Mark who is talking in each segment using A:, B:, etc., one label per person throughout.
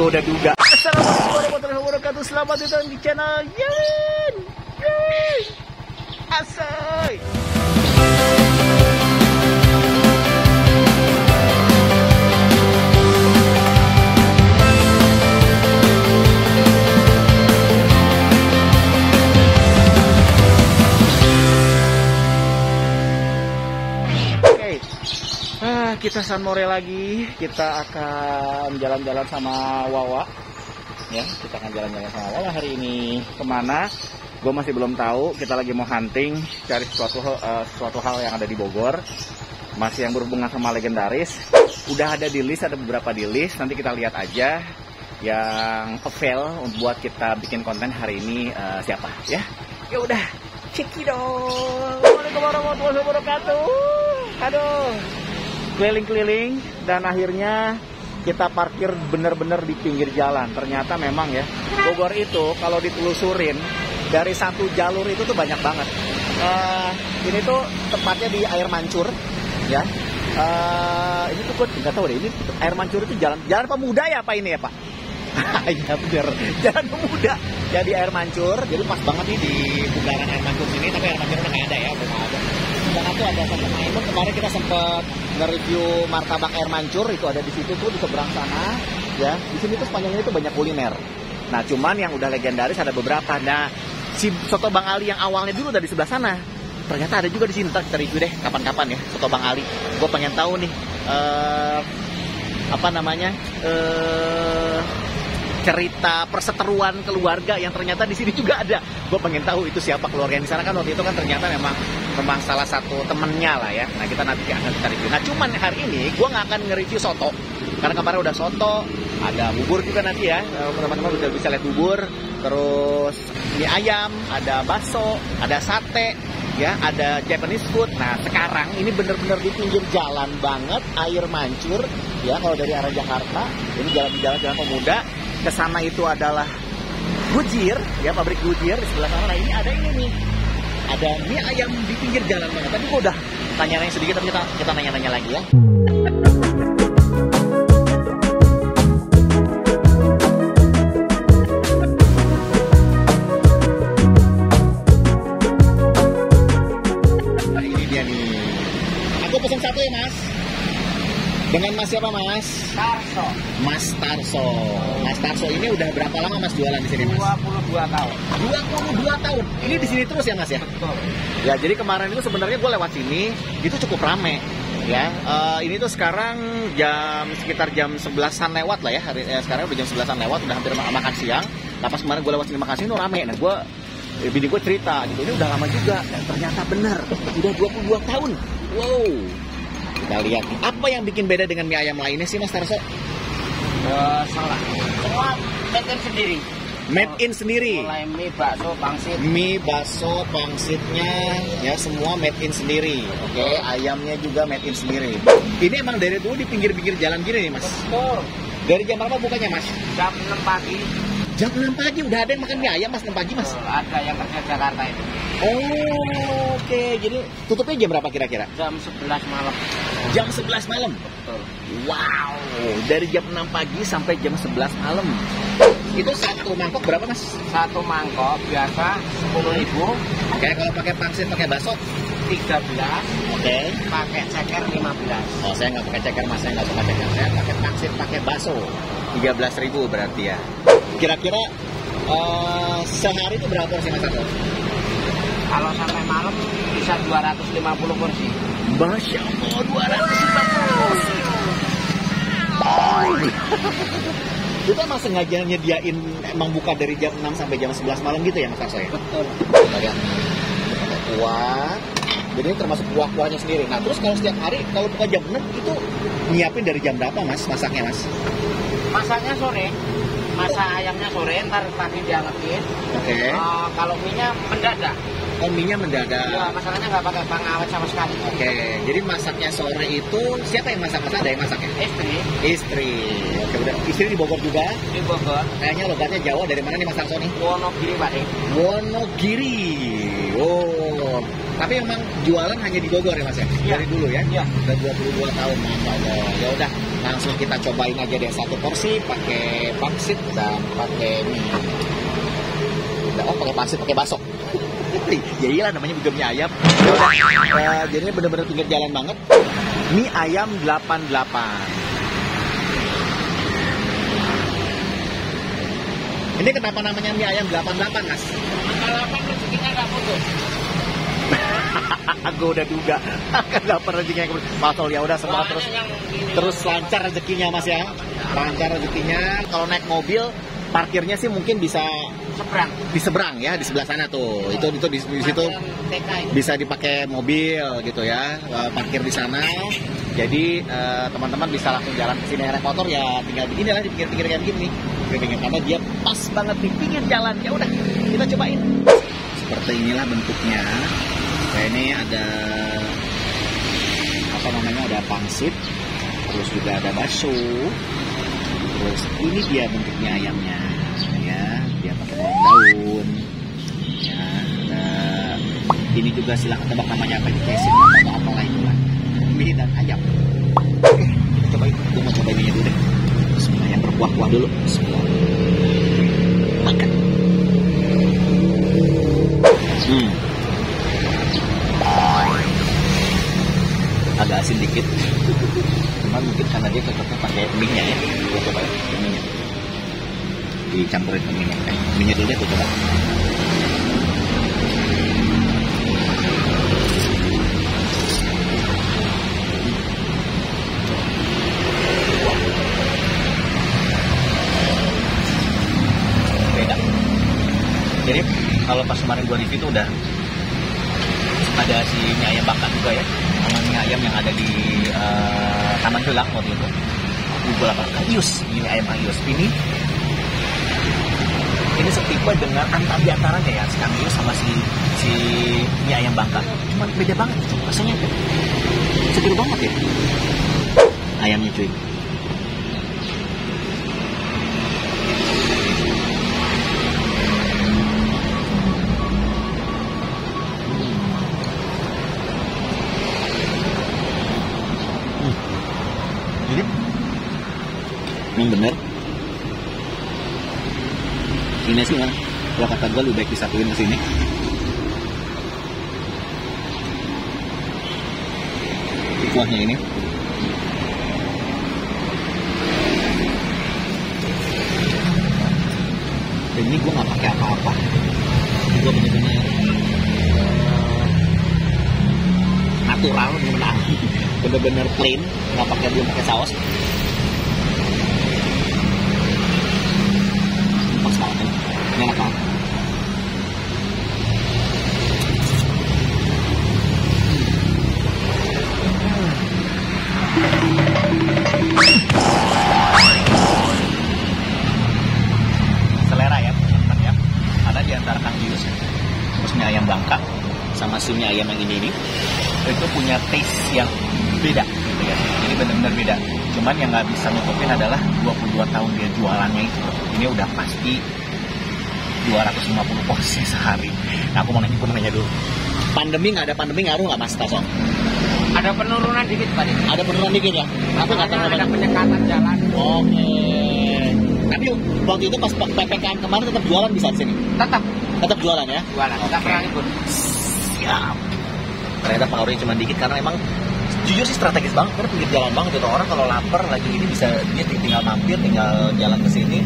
A: gue udah duga. Assalamualaikum warahmatullahi wabarakatuh. Selamat datang di channel Yamin. Asai. Kita San More lagi, kita akan jalan-jalan sama Wawa ya, kita akan jalan-jalan sama Wawa hari ini. Kemana? Gue masih belum tahu, kita lagi mau hunting, cari sesuatu hal yang ada di Bogor, masih yang berhubungan sama legendaris. Udah ada di list, ada beberapa di list, nanti kita lihat aja yang avail buat kita bikin konten hari ini siapa ya. Ya udah, cekidot. Assalamualaikum warahmatullahi wabarakatuh. Aduh, keliling-keliling dan akhirnya kita parkir bener-bener di pinggir jalan. Ternyata memang ya, Bogor itu kalau ditelusurin dari satu jalur itu tuh banyak banget. Ini tuh tepatnya di Air Mancur ya. Ini tuh gue nggak tahu deh, ini Air Mancur itu jalan pemuda ya apa ini ya Pak? Iya bener, jalan pemuda ya di Air Mancur. Jadi pas banget nih di bundaran Air Mancur ini, tapi Air Mancur udah nggak ada ya, belum ada. Sekarang tuh ada Sate Maimun, kemarin kita sempat nge-review martabak Air Mancur, itu ada di situ tuh di seberang sana ya. Di sini tuh sepanjangnya itu banyak kuliner. Nah cuman yang udah legendaris ada beberapa. Nah si soto Bang Ali yang awalnya dulu dari sebelah sana, ternyata ada juga di sini. Ntar kita review deh kapan-kapan ya soto Bang Ali. Gue pengen tahu nih apa namanya cerita perseteruan keluarga yang ternyata di sini juga ada. Gue pengen tahu itu siapa keluarga yang di sana, kan waktu itu kan ternyata memang salah satu temennya lah ya. Nah kita nanti akan kita review. Nah cuman hari ini gue nggak akan nge-review soto, karena kemarin udah soto, ada bubur juga nanti ya. Teman-teman udah bisa lihat bubur, terus mie ayam, ada bakso, ada sate ya, ada Japanese food. Nah sekarang ini bener-bener di pinggir jalan banget, Air Mancur ya. Kalau dari arah Jakarta ini jalan pemuda. Kesana itu adalah Gujir ya, pabrik Gujir di sebelah sana. Nah ini ada ini nih, ada mie ayam di pinggir jalan banget. Tadi gue udah tanya-tanya sedikit, tapi kita nanya-nanya lagi ya. Nah ini dia nih, aku pesen satu ya Mas. Dengan Mas siapa Mas?
B: Tarso.
A: Mas Tarso. Mas Tarso ini udah berapa lama Mas jualan di sini Mas?
B: 22 tahun.
A: 22 tahun. Ini di sini terus ya Mas ya?
B: Betul.
A: Ya jadi kemarin itu sebenarnya gue lewat sini itu cukup rame ya. Ini tuh sekarang sekitar jam 11-an lewat lah ya. Sekarang udah jam 11-an lewat, udah hampir makan siang. Nah pas kemarin gue lewat sini makan siang itu rame. Nah bini gue cerita gitu, ini udah lama juga dan ternyata bener udah 22 tahun. Wow. Kita lihat nih, apa yang bikin beda dengan mie ayam lainnya sih Mas Tarso?
B: Semua made in sendiri.
A: Made in sendiri.
B: Mulai mie, bakso, pangsit.
A: Mie, bakso, pangsitnya ya semua made in sendiri. Oke, ayamnya juga made in sendiri. Ini emang dari dulu di pinggir-pinggir jalan gini nih Mas?
B: Betul.
A: Dari jam berapa bukanya Mas?
B: Jam 6 pagi.
A: Jam 6 pagi udah ada yang makan mie ayam Mas 6 pagi Mas?
B: Ada yang kerja Jakarta itu.
A: Oh, oke. Jadi tutupnya jam berapa kira-kira?
B: Jam 11 malam.
A: Jam 11 malam?
B: Betul.
A: Wow, dari jam 6 pagi sampai jam 11 malam. Itu satu mangkok berapa Mas?
B: Satu mangkok biasa 10.000.
A: Oke, kalau pakai pangsit pakai bakso?
B: 13.
A: Oke.
B: Pakai ceker 15.
A: Oh, saya nggak pakai ceker Mas, saya nggak suka ceker. Saya pakai pangsit pakai bakso. 13.000 berarti ya. Kira-kira sehari itu berapa porsi Mas Tarso?
B: Kalau sampai malam bisa 250 porsi.
A: Masya Allah, 250 porsi. Itu emang sengaja nyediain, emang buka dari jam 6 sampai jam 11 malam gitu ya Mas Tarso ya?
B: Betul.
A: Lihat pakai kuah. Jadi ini termasuk kuah-kuahnya sendiri. Nah terus kalau setiap hari, kalau buka jam 6 itu nyiapin dari jam berapa Mas masaknya Mas?
B: Masaknya sore. Masak ayamnya sore, ntar pagi diangetin.
A: Oke.
B: Kalau mie-nya mendadak.
A: Oh, mie-nya mendadak.
B: Ya, masalahnya nggak pakai pengawet sama sekali.
A: Oke, jadi masaknya sore itu siapa yang masak? Mas ada yang masaknya?
B: Istri
A: Istri. Oke, udah. Istri di Bogor juga?
B: di Bogor.
A: Kayaknya logatnya Jawa. Dari mana nih Mas Tarso nih?
B: Wonogiri Pak.
A: Wonogiri. Oh, tapi emang jualan hanya di Bogor ya Mas ya?
B: Iya.
A: Dari dulu ya?
B: Iya.
A: Udah 22 tahun, Masya Allah. Ya udah, Langsung kita cobain aja deh satu porsi pakai pangsit dan pakai mie. Oh, pakai pangsit, pakai bakso. Ya iyalah namanya juga mie ayam. Jadinya bener-bener pinggir jalan banget. Mie ayam 88. Ini kenapa namanya mie ayam 88, Mas?
B: 88 rezekinya nggak putus.
A: Gue udah duga akan dapat rezekinya. Masol ya udah semua terus lancar rezekinya, Mas ya. Lancar rezekinya. Kalau naik mobil parkirnya sih mungkin bisa di seberang ya, di sebelah sana tuh. Itu di situ bisa dipakai mobil gitu ya, parkir di sana. Jadi teman-teman bisa langsung jalan ke sini. Naik motor ya tinggal begini lah, di pinggir-pinggir kayak begini. Karena dia pas banget di pinggir jalan. Ya udah, kita cobain. Seperti inilah bentuknya. Kayak ini ada apa namanya, ada pangsit, terus juga ada bakso. Terus ini dia bentuknya ayamnya, ya, dia pakai daun. Ya, ini juga silahkan tebak namanya apa, dikesin atau apalah itulah. Mie dan ayam. Oke, kita cobain. Gue mau cobain ini dulu deh. Bismillah, yang berkuah-kuah dulu. Bismillah. Makan. Agak asin dikit. Cuman mungkin karena dia cocoknya pakai mie-nya ya. Gue coba ya, mie-nya. Dicampurin ke mie-nya. Mie-nya dulu deh, gue coba. Beda. Jadi kalau pas kemarin gue review itu udah ada si mie ayam bakar juga ya, sama mie ayam yang ada di Taman Gelang waktu itu. Gue lapar Ayus, mie ayam Ayus. Ini setipe dengan di antaranya ya, si Ayus sama si mie ayam bakar. Cuma beda banget, rasanya seger banget ya ayamnya cuy. Jadi yang bener ini sih kan, kalau kata gue lebih baik disatuin ke sini. Kuahnya ini dan ini gue nggak pakai apa-apa, gue bener-bener natural, bener-bener plain, nggak pakai, belum pakai saus. Pas banget ini, enak banget. Selera ya, teman-teman ya. Ada di antara Kang Yus, terus mie ayam Bangka sama si mie ayam yang ini itu punya taste yang beda gitu ya. Ini benar-benar beda. Cuman yang nggak bisa nutupin adalah 22 tahun dia jualannya itu. Ini udah pasti 250 porsi sehari. Nah, aku mau nanya dulu. Pandemi nggak ada pandemi ngaruh nggak Mas Tasong?
B: Ada penurunan dikit Pak.
A: Ada penurunan dikit ya? Tapi nggak terlalu
B: ada penyekatan jalan.
A: Oke. Tapi waktu itu pas PPKM kemarin tetap jualan bisa di sini? Tetap jualan ya?
B: Jualan, nggak pernah ikut.
A: Siap. Ternyata pengaruhnya cuma dikit karena emang jujur sih strategis banget, karena pinggir jalan banget itu. Orang kalau lapar lagi ini bisa dia tinggal mampir, tinggal jalan ke sini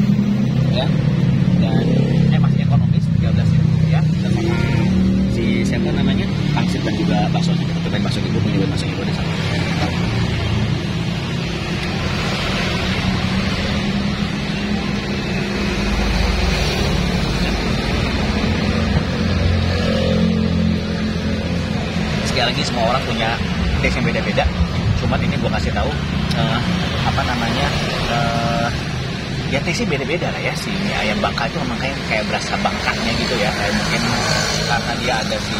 A: ya. Dan masih ekonomis, 13.000 ya. Dan sama si siapa namanya? Pangsit dan juga bakso. Kita cobain bakso itu, punya bakso itu ada sama. Sekali lagi semua orang punya taste yang beda-beda. Cuman ini gue kasih tahu ya taste-nya beda-beda lah ya. Si mie ayam Bangka itu memang kayak berasa bangkanya gitu ya. Kayak mungkin karena dia ada si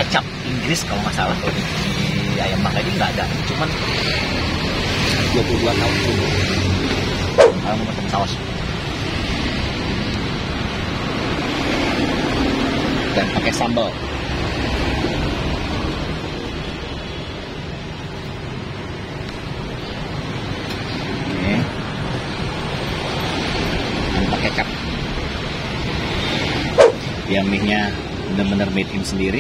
A: kecap Inggris kalau nggak salah. Kalau di ayam Bangka ini nggak ada. Ini cuman 22 tahun dulu. Kalau mau pakai saus. Dan pakai sambal. Yang mie-nya bener-bener made in sendiri.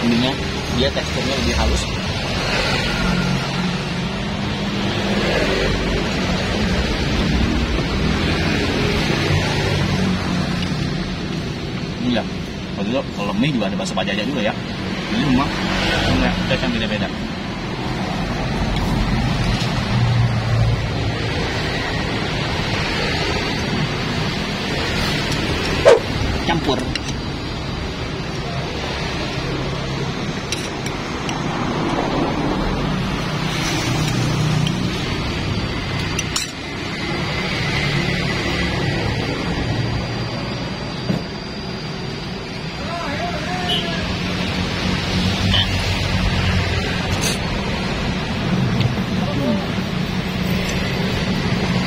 A: Mie-nya dia teksturnya lebih halus. Iya, kalau mie juga ada bakso pajaja juga ya. Ini semua punya teks yang beda-beda. Campur.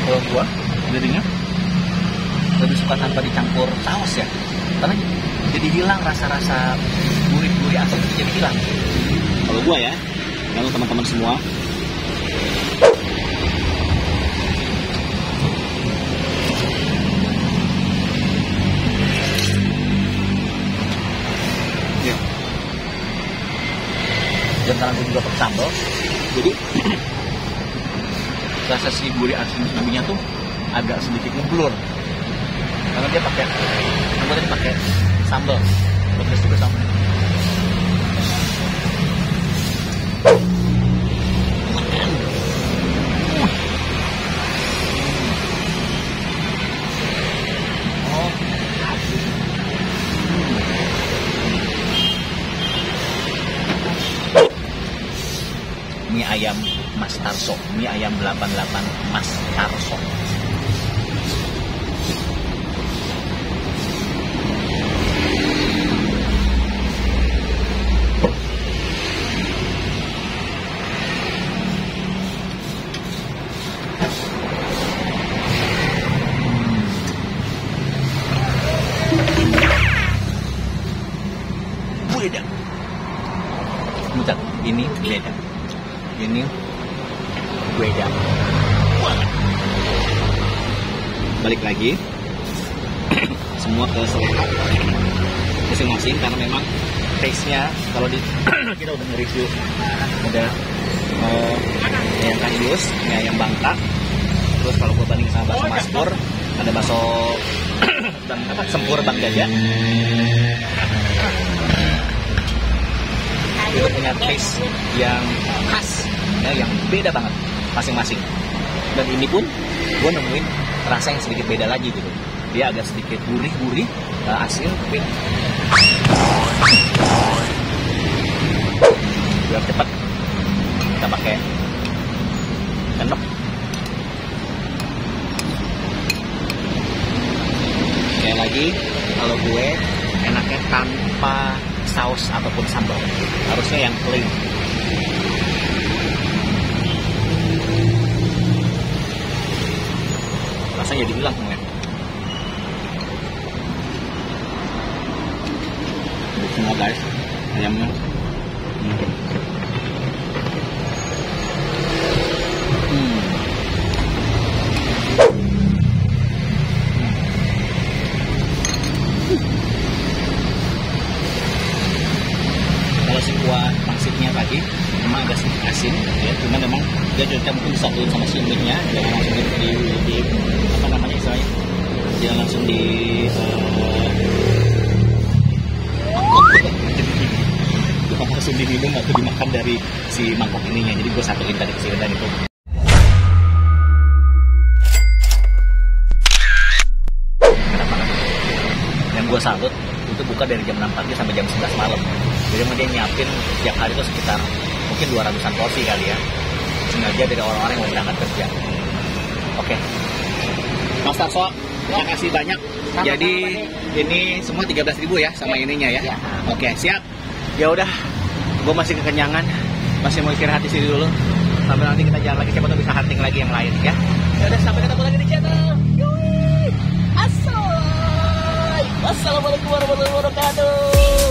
A: Kalau gua jadinya lebih suka tanpa dicampur saus ya, karena jadi hilang rasa-rasa gurih-gurih asin itu jadi hilang. Kalau gua ya, kalau teman-teman semua ya. Dan karena gua juga pakai sambal, jadi rasa si gurih asin sabinya tuh agak sedikit ngeblur karena dia pakai, aku tadi pakai sambal, pedas juga sambal. Mie ayam Mas Tarso, mie ayam 88 Mas Tarso. Beda. Bentar, ini beda. Ini beda banget. Balik lagi semua ke selera masing-masing karena memang taste-nya kalau di kita udah nge-review udah yang Kanius, yang Bangka. Terus kalau gue banding sama bakso Maspur, ada bakso dan Sempur Bang Jaja. Itu punya taste yang khas ya, yang beda banget masing-masing. Dan ini pun gue nemuin rasa yang sedikit beda lagi gitu. Dia agak sedikit gurih-gurih, asin, tapi biar cepat kita pakai sendok. Kayak lagi kalau gue enaknya tanpa saus ataupun sambal, harusnya yang plain. Rasanya jadi hilang semuanya. Ini semua guys, ayamnya. Kalau si kuah pangsitnya tadi memang agak sedikit asin ya, cuma memang dia cocok mungkin disatuin sama si mie-nya, jangan langsung di apa namanya istilahnya, jangan langsung di mangkok, langsung diminum atau dimakan dari si mangkok ininya. Jadi gue satuin tadi ke sini dan itu. Kenapa? Yang gue salut itu buka dari jam 6 pagi sampai jam 11 malam. Jadi dia nyiapin tiap hari itu sekitar mungkin 200-an porsi kali ya, sengaja dari orang-orang yang mau berangkat kerja. Oke, Mas Tarso, terima kasih banyak. Jadi ini semua 13.000 ya sama ininya ya. Oke, siap. Ya udah, gue masih kekenyangan, masih mau istirahat di sini dulu. Sampai nanti kita jalan lagi, siapa tahu bisa hunting lagi yang lain ya. Ya udah, sampai ketemu lagi di channel. Assalamualaikum warahmatullahi wabarakatuh.